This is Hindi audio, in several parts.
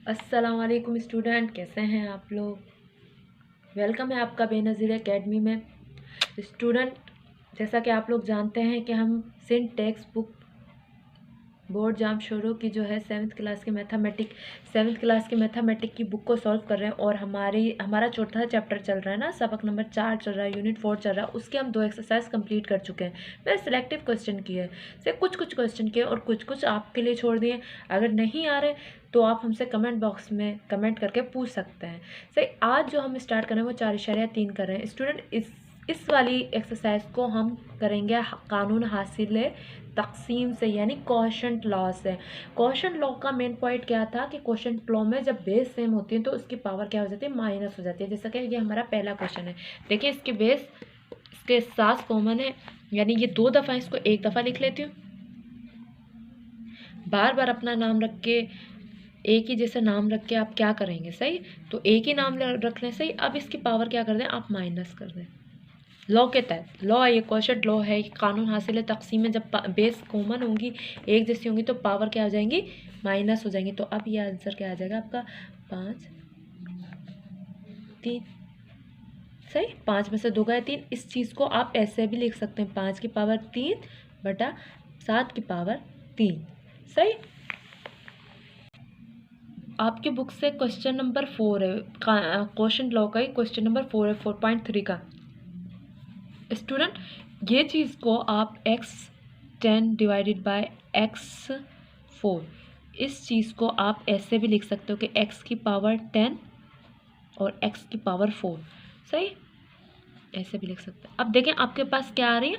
अस्सलाम वालेकुम स्टूडेंट, कैसे हैं आप लोग। वेलकम है आपका बेनज़ीर एकेडमी में। स्टूडेंट, जैसा कि आप लोग जानते हैं कि हम सिंध टेक्स्ट बुक बोर्ड जाम शोरों की जो है सेवन्थ क्लास की मैथमेटिक की बुक को सॉल्व कर रहे हैं। और हमारा चौथा चैप्टर चल रहा है ना, सबक नंबर 4 चल रहा है, यूनिट 4 चल रहा है। उसके हम 2 एक्सरसाइज कंप्लीट कर चुके हैं। मैंने सिलेक्टिव क्वेश्चन किए से कुछ क्वेश्चन किए और कुछ आपके लिए छोड़ दिए। अगर नहीं आ रहे तो आप हमसे कमेंट बॉक्स में कमेंट करके पूछ सकते हैं। सही, आज जो हम स्टार्ट कर रहे हैं वो 4.3 कर रहे हैं। स्टूडेंट, इस वाली एक्सरसाइज को हम करेंगे कानून हासिल तकसीम से, यानी क्वोशंट लॉ से। क्वोशंट लॉ का मेन पॉइंट क्या था कि क्वोशंट लॉ में जब बेस सेम होती है तो उसकी पावर क्या हो जाती है, माइनस हो जाती है। जैसा कि ये हमारा पहला क्वेश्चन है। देखिए, इसके साथ कॉमन है, यानी ये 2 दफ़ा, इसको 1 दफ़ा लिख लेती हूँ। बार बार अपना नाम रख के, एक ही जैसे नाम रख के आप क्या करेंगे, सही। तो एक ही नाम रख लें, सही। अब इसकी पावर क्या कर दें, आप माइनस कर दें। लॉ के तहत, लॉ ये क्वोशंट लॉ है, कानून हासिल है तकसीम में। जब बेस कॉमन होंगी, एक जैसी होंगी, तो पावर क्या हो जाएंगी, माइनस हो जाएंगी। तो अब ये आंसर क्या आ जाएगा आपका, 5 3। सही, 5 में से 2 गए 3। इस चीज़ को आप ऐसे भी लिख सकते हैं, 5 की पावर 3 बटा 7 की पावर 3। सही। आपके बुक से क्वेश्चन नंबर 4 है, क्वोशंट लॉ का ही क्वेश्चन नंबर 4 है, 4.3 का। स्टूडेंट, ये चीज़ को आप x10 डिवाइडेड बाय x4, इस चीज़ को आप ऐसे भी लिख सकते हो कि x की पावर 10 और x की पावर 4। सही, ऐसे भी लिख सकते हैं। अब देखें आपके पास क्या आ रही है,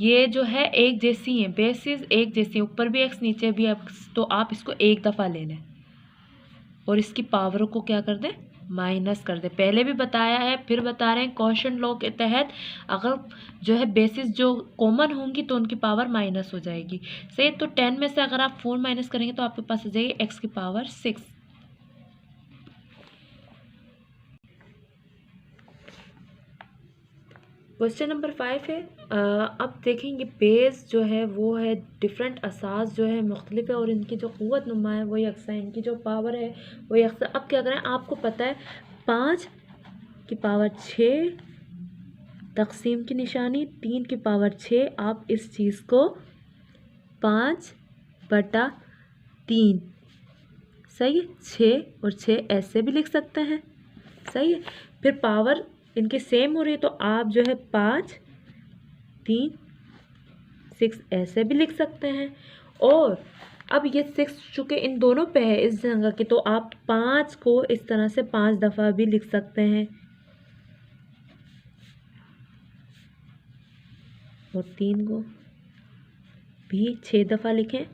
ये जो है एक जैसी है, बेसिस एक जैसी है, ऊपर भी x नीचे भी x, तो आप इसको 1 दफ़ा ले लें और इसकी पावर को क्या कर दें, माइनस कर दे। पहले भी बताया है, फिर बता रहे हैं, क्वोशंट लॉ के तहत अगर जो है बेसिस जो कॉमन होंगी तो उनकी पावर माइनस हो जाएगी। सही, तो 10 में से अगर आप 4 माइनस करेंगे तो आपके पास आ जाएगी x की पावर 6। क्वेश्चन नंबर 5 है। अब देखेंगे, बेस जो है वो है डिफरेंट, असास जो है मुख्तलिफ है और इनकी जो क़ुव्वत नुमा है वो यकसा है, इनकी जो पावर है वो यकसा। अब क्या करें, आपको पता है 5 की पावर 6 तकसीम की निशानी, 3 की पावर 6। आप इस चीज़ को 5 बटा 3, सही, 6 और 6 ऐसे भी लिख सकते हैं। सही है। फिर पावर इनके सेम हो रही है तो आप जो है 5 3 6 ऐसे भी लिख सकते हैं। और अब ये 6 चूँकि इन दोनों पे है इस जगह के, तो आप 5 को इस तरह से 5 दफ़ा भी लिख सकते हैं और 3 को भी 6 दफ़ा लिखें।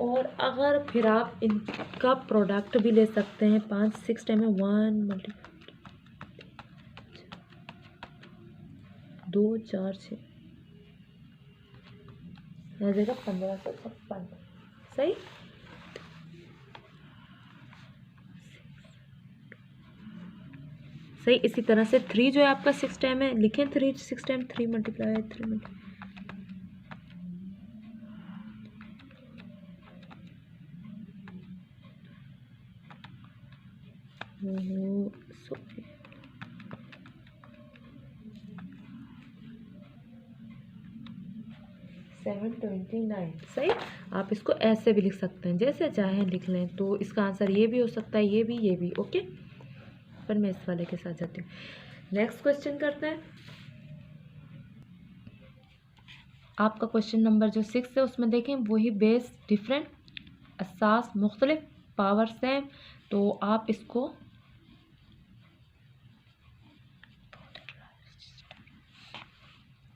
और अगर फिर आप इनका प्रोडक्ट भी ले सकते हैं, 5 6 टाइम में 1 मल्टीप्लाई 2 4 6 आ जाएगा 1556। सही, सही। इसी तरह से 3 जो है आपका 6 टाइम है, लिखें 3 6 टाइम, 3 मल्टीप्लाई 3 मल्टीप्लाई सॉरी 729। सही, आप इसको ऐसे भी लिख सकते हैं, जैसे चाहें लिख लें। तो इसका आंसर ये भी हो सकता है, ये भी ओके। पर मैं इस वाले के साथ जाती हूँ। नेक्स्ट क्वेश्चन करते हैं। आपका क्वेश्चन नंबर जो 6 है उसमें देखें, वही बेस डिफरेंट, असास मुख्तलिफ, पावर सेम। तो आप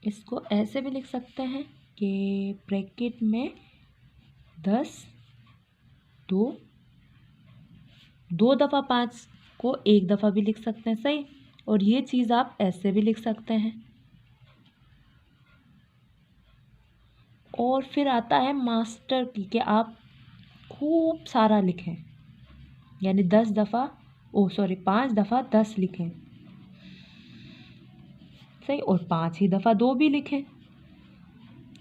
इसको ऐसे भी लिख सकते हैं कि ब्रैकेट में 10 दो दफ़ा 5 को 1 दफ़ा भी लिख सकते हैं। सही, और ये चीज़ आप ऐसे भी लिख सकते हैं। और फिर आता है मास्टर की, कि आप खूब सारा लिखें, यानी 5 दफ़ा 10 लिखें। सही, और 5 ही दफ़ा 2 भी लिखें।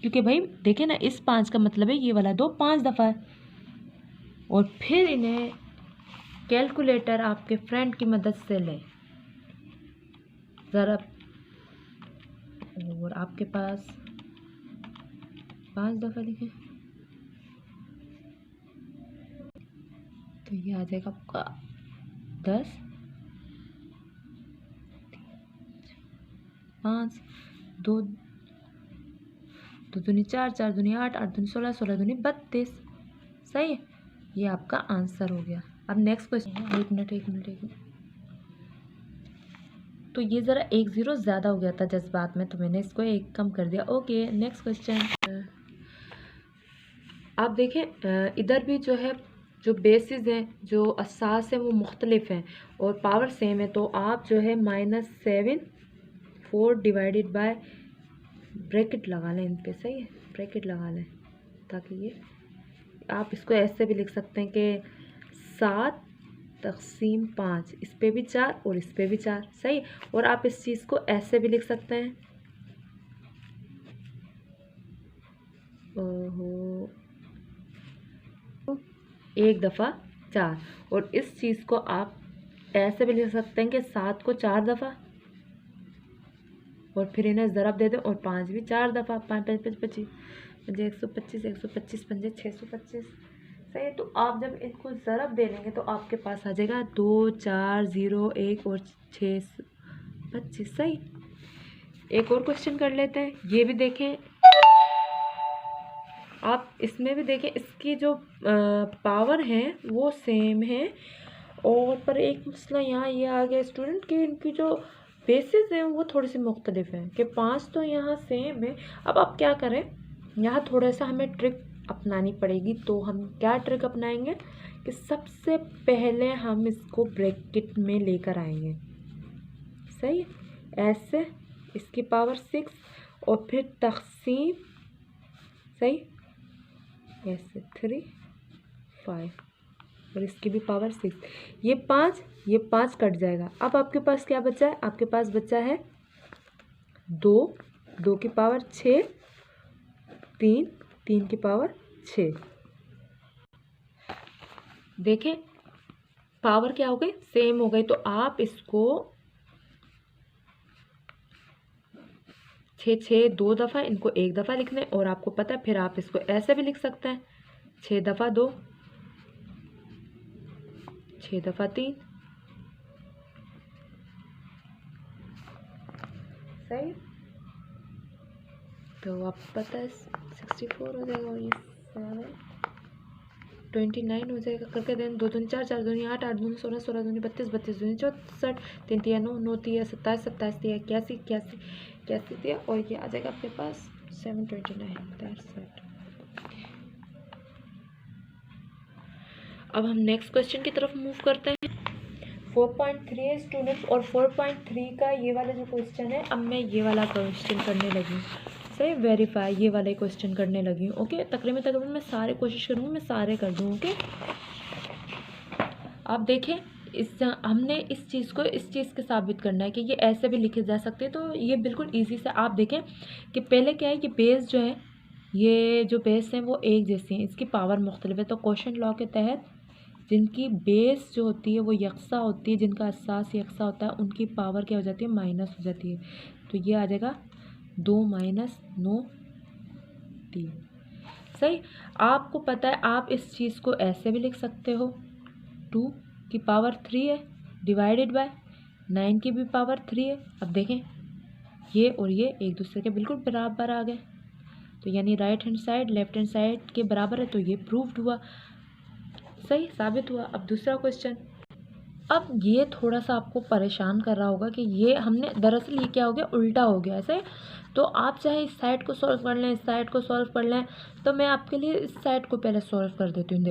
क्योंकि भाई देखे ना, इस 5 का मतलब है ये वाला 2 5 दफ़ा है। और फिर इन्हें कैलकुलेटर आपके फ्रेंड की मदद से लें ज़रा, और आपके पास 5 दफ़ा लिखें तो ये आ जाएगा आपका 10, 5, 2 दूनी 4, 4 दूनी 8, 8 दूनी 16, 16 दूनी 32। सही है, ये आपका आंसर हो गया। अब नेक्स्ट क्वेश्चन, एक मिनट। तो ये ज़रा 1 0 ज़्यादा हो गया था जज्बात में, तो मैंने इसको 1 कम कर दिया। Okay, next question. आप देखें इधर भी जो है, जो बेसिस हैं, जो असास है वो मुख्तलिफ हैं और पावर सेम है। तो आप जो है -7 4 डिवाइडेड बाय ब्रैकेट लगा लें इन पे। सही है, ब्रैकेट लगा लें ताकि ये, आप इसको ऐसे भी लिख सकते हैं कि 7 तक़सीम 5, इस पे भी 4 और इस पे भी 4। सही। और आप इस चीज़ को ऐसे भी लिख सकते हैं, ओहो, 1 दफ़ा 4। और इस चीज़ को आप ऐसे भी लिख सकते हैं कि 7 को 4 दफ़ा और फिर इन्हें ज़रब दे दें, और 5 भी 4 दफ़ा, 5 5 5 25, 125, 125 पंजे 625। सही है। तो आप जब इनको ज़रब दे लेंगे तो आपके पास आ जाएगा 2 4 0 1 और 6 25। सही। एक और क्वेश्चन कर लेते हैं, ये भी देखें आप, इसमें भी देखें इसकी जो पावर है वो सेम है, और पर एक मसला यहाँ ये आ गया स्टूडेंट कि इनकी जो बेसिस हैं वो थोड़ी सी मुख्तलिफ हैं, कि 5 तो यहाँ सेम है। अब आप क्या करें, यहाँ थोड़ा सा हमें ट्रिक अपनानी पड़ेगी। तो हम क्या ट्रिक अपनाएंगे कि सबसे पहले हम इसको ब्रैकेट में लेकर आएंगे। सही, ऐसे इसकी पावर 6 और फिर तक़सीम, सही, ऐसे 3 5 और इसकी भी पावर 6। ये 5 कट जाएगा। अब आपके पास क्या बचा है, आपके पास बचा है 2 की पावर 6, 3 की पावर 6। देखें पावर क्या हो गई, सेम हो गई। तो आप इसको 6 6 2 दफ़ा, इनको 1 दफ़ा लिखना है। और आपको पता है फिर आप इसको ऐसे भी लिख सकते हैं, 6 दफ़ा 2, 6 दफ़ा 3। सही। तो आप पता है 64 हो जाएगा, और ये 29 हो जाएगा। करके दें, 2 दूनी 4, 4 दूनी 8, 8 दूनी 16, 16 दूनी 32, 32 दूनी 64, 3 3 9, 9 3 27, 27 3 81, 81 दिया, और ये आ जाएगा आपके पास 729। That's it. अब हम नेक्स्ट क्वेश्चन की तरफ मूव करते हैं। 4.3 है स्टूडेंट्स, और 4.3 का ये वाला जो क्वेश्चन है, अब मैं ये वाला क्वेश्चन करने लगी हूँ। सही, वेरीफाई ये वाले क्वेश्चन करने लगी हूँ। ओके, तकरीबन मैं सारे कोशिश करूँगी, मैं सारे कर दूँ। ओके, आप देखें हमने इस चीज़ को इस चीज़ के साबित करना है कि ये ऐसे भी लिखे जा सकते हैं। तो ये बिल्कुल ईजी से आप देखें कि पहले क्या है, कि बेस जो है, ये जो बेस हैं वो एक जैसी हैं, इसकी पावर मुख्तलिफ है। तो क्वोशंट लॉ के तहत जिनकी बेस जो होती है वो यकसा होती है, जिनका असास यकसा होता है, उनकी पावर क्या हो जाती है, माइनस हो जाती है। तो ये आ जाएगा 2 - 9 3। सही। आपको पता है आप इस चीज़ को ऐसे भी लिख सकते हो, 2 की पावर 3 है डिवाइडेड बाय 9 की भी पावर 3 है। अब देखें ये और ये एक दूसरे के बिल्कुल बराबर आ गए, तो यानी right hand side left hand side के बराबर है, तो ये प्रूव्ड हुआ, सही साबित हुआ। अब दूसरा क्वेश्चन, अब ये थोड़ा सा आपको परेशान कर रहा होगा कि ये हमने दरअसल ये क्या हो गया, उल्टा हो गया ऐसे। तो आप चाहे इस साइड को सॉल्व कर लें, इस साइड को सॉल्व कर लें, तो मैं आपके लिए इस साइड को पहले सॉल्व कर देती हूँ।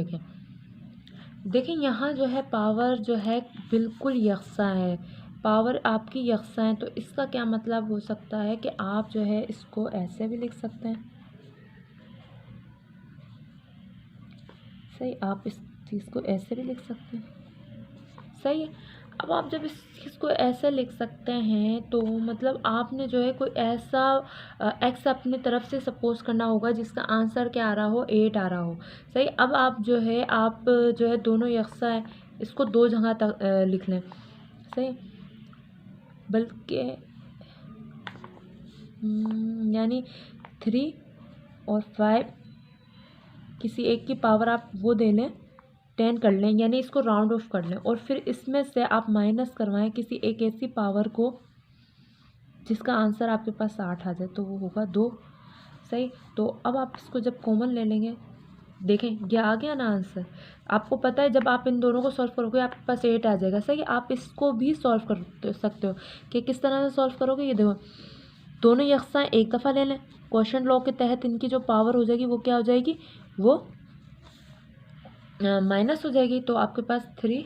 देखें यहाँ जो है पावर जो है बिल्कुल यकसा है, पावर आपकी यकसा है। तो इसका क्या मतलब हो सकता है कि आप जो है इसको ऐसे भी लिख सकते हैं। सही, आप इस चीज़ को ऐसे भी लिख सकते हैं। सही है। अब आप जब इस चीज़ को ऐसे लिख सकते हैं तो मतलब आपने जो है कोई ऐसा एक्स अपनी तरफ से सपोज करना होगा जिसका आंसर क्या आ रहा हो, 8 आ रहा हो। सही। अब आप जो है दोनों यकसा है, इसको 2 जगह तक लिख लें। सही। बल्कि यानी 3 और 5 किसी एक की पावर आप वो दे लें, 10 कर लें, यानी इसको राउंड ऑफ कर लें और फिर इसमें से आप माइनस करवाएं किसी एक ऐसी पावर को जिसका आंसर आपके पास 60 आ जाए, तो वो होगा 2। सही। तो अब आप इसको जब कॉमन ले लेंगे, देखें ये आ गया ना आंसर। आपको पता है जब आप इन दोनों को सॉल्व करोगे आपके पास 8 आ जाएगा। सही। आप इसको भी सॉल्व कर सकते हो कि किस तरह से सॉल्व करोगे। ये देखो, दोनों यकसा एक दफ़ा ले लें, क्वोशंट लॉ के तहत इनकी जो पावर हो जाएगी वो क्या हो जाएगी, वो माइनस हो जाएगी। तो आपके पास 3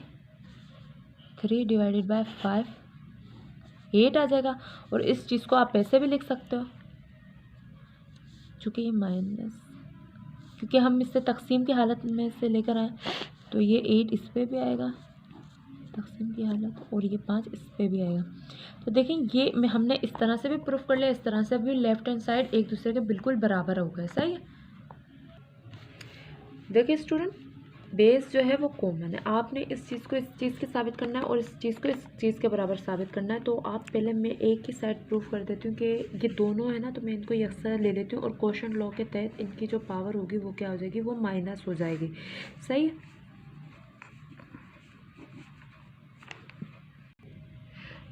डिवाइडेड बाय 5 8 आ जाएगा। और इस चीज़ को आप ऐसे भी लिख सकते हो, चूँकि ये माइनस, क्योंकि हम इससे तकसीम की हालत में से लेकर आए, तो ये 8 इस पे भी आएगा तकसीम की हालत, और ये 5 इस पे भी आएगा। तो देखें ये हमने इस तरह से भी प्रूफ कर लिया, इस तरह से भी लेफ्ट हैंड साइड एक दूसरे के बिल्कुल बराबर हो गए। सही है। देखिए स्टूडेंट, बेस जो है वो कॉमन है। आपने इस चीज़ को इस चीज़ के साबित करना है और इस चीज़ को इस चीज़ के बराबर साबित करना है। तो आप पहले मैं एक ही साइड प्रूफ कर देती हूँ कि ये दोनों है ना, तो मैं इनको यकसा ले लेती हूँ और क्वोशंट लॉ के तहत इनकी जो पावर होगी वो क्या हो जाएगी, वो माइनस हो जाएगी। सही है।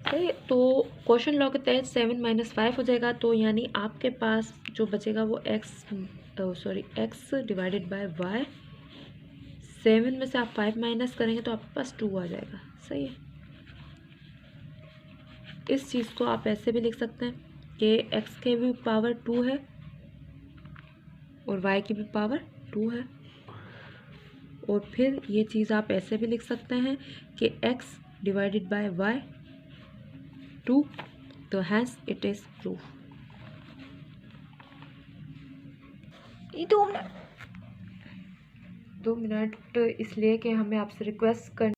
सही। तो क्वोशंट लॉ के तहत 7 - 5 हो जाएगा। तो यानी आपके पास जो बचेगा वो एक्स डिवाइडेड बाय वाई। 7 में से आप 5 माइनस करेंगे तो आपके पास 2 आ जाएगा। सही है। इस चीज़ को आप ऐसे भी लिख सकते हैं कि x के भी पावर 2 है और y की भी पावर 2 है। और फिर ये चीज़ आप ऐसे भी लिख सकते हैं कि x डिवाइडेड बाय y 2, तो हैंस इट इज़ प्रूफ। ये 2 मिनट इसलिए कि हमें आपसे रिक्वेस्ट कर